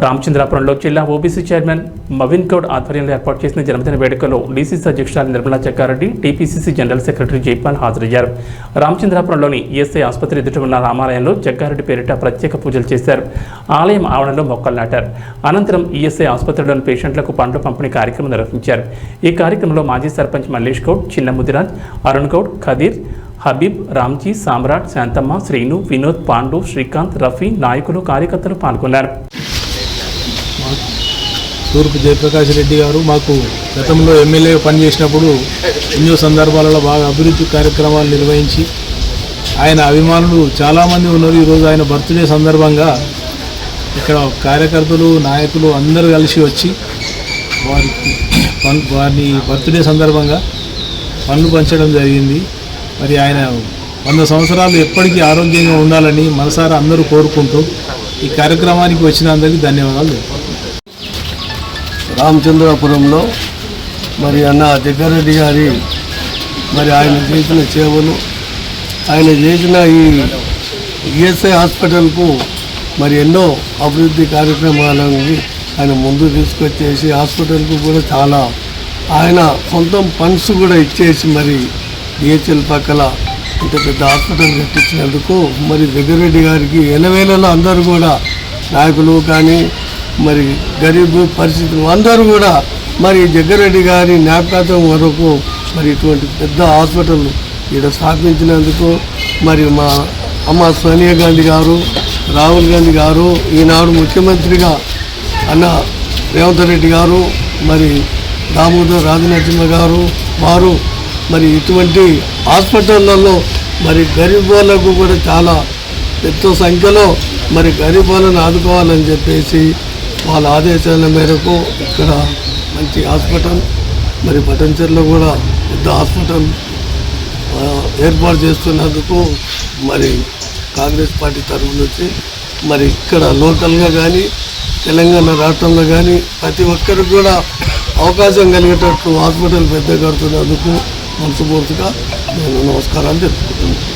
రామచంద్రాపురంలో జిల్లా OBC chairman మవిన్ Goud ఆధ్వర్యంలో ఏర్పాటు చేసిన జన్మదిన వేడుకలో డీసీసీ అధ్యక్షురాలు Nirmala Jaggareddy, TPCC general secretary Jaipal హాజరయ్యారు. రామచంద్రాపురంలోని ఈఎస్ఐ ఆసుపత్రి ఎదుట ఉన్న రామాలయంలో జగ్గారెడ్డి పేరిట ప్రత్యేక పూజలు చేశారు. ఆలయం ఆవరణలో మొక్కలు నాటారు. అనంతరం ఈఎస్ఐ ఆసుపత్రిలోని పేషెంట్లకు పండ్ల పంపిణీ కార్యక్రమం నిర్వహించారు. ఈ కార్యక్రమంలో మాజీ సర్పంచ్ మల్లేష్ గౌడ్, చిన్న ముదిరాజ్, అరుణ్ గౌడ్, ఖదీర్, హబీబ్, రామ్జీ, సామ్రాట్, శాంతమ్మ, శ్రీను, వినోద్, పాండు, శ్రీకాంత్, రఫీ, నాయకులు, కార్యకర్తలు పాల్గొన్నారు. తూర్పు జయప్రకాష్ రెడ్డి గారు మాకు గతంలో ఎమ్మెల్యే పనిచేసినప్పుడు ఎన్నో సందర్భాలలో బాగా అభివృద్ధి కార్యక్రమాలు నిర్వహించి ఆయన అభిమానులు చాలామంది ఉన్నారు. ఈరోజు ఆయన బర్త్డే సందర్భంగా ఇక్కడ కార్యకర్తలు, నాయకులు అందరూ కలిసి వచ్చి వారి బర్త్డే సందర్భంగా పండ్లు పంచడం జరిగింది. మరి ఆయన 100 సంవత్సరాలు ఎప్పటికీ ఆరోగ్యంగా ఉండాలని మనసారా అందరూ కోరుకుంటూ ఈ కార్యక్రమానికి వచ్చిన అందరికీ ధన్యవాదాలు. రామచంద్రాపురంలో మరి అన్న జగ్గారెడ్డి గారి మరి ఆయన చేసిన సేవలు, ఆయన చేసిన ఈ ఈఎస్ఐ హాస్పిటల్కు మరి ఎన్నో అభివృద్ధి కార్యక్రమాలని ఆయన ముందు తీసుకొచ్చేసి హాస్పిటల్కు కూడా చాలా ఆయన సొంతం ఫండ్స్ కూడా ఇచ్చేసి మరి డిహెచ్ఎల్ పక్కల ఇంత పెద్ద హాస్పిటల్ కట్టించినందుకు మరి జగ్గారెడ్డి గారికి ఎలవేళలో అందరూ కూడా నాయకులు కానీ మరి గరీబ్ పరిస్థితులు అందరూ కూడా మరి జగ్గారెడ్డి గారి జ్ఞాపకార్థం వరకు మరి ఇటువంటి పెద్ద హాస్పిటల్ ఇక్కడ స్థాపించినందుకు మరి మా అమ్మ సోనియా గాంధీ గారు, రాహుల్ గాంధీ గారు, ఈనాడు ముఖ్యమంత్రిగా అన్న రేవంత్ రెడ్డి గారు, మరి దామోదర్ రాజనరసింహ గారు వారు మరి ఇటువంటి హాస్పిటళ్లలో మరి గరీబ్ వాళ్ళకు కూడా చాలా పెద్ద సంఖ్యలో మరి గరీబ్ వాళ్ళని ఆదుకోవాలని చెప్పేసి వాళ్ళ ఆదేశాల మేరకు ఇక్కడ మంచి హాస్పిటల్ మరి పటంచెర్లో కూడా పెద్ద హాస్పిటల్ ఏర్పాటు చేస్తున్నందుకు మరి కాంగ్రెస్ పార్టీ తరఫు నుంచి మరి ఇక్కడ లోకల్గా కానీ తెలంగాణ రాష్ట్రంలో కానీ ప్రతి ఒక్కరికి కూడా అవకాశం కలిగేటట్లు హాస్పిటల్ పెద్ద కడుతున్నందుకు మనస్ఫూర్తిగా నేను నమస్కారాలు తెలుపుకుంటున్నాను.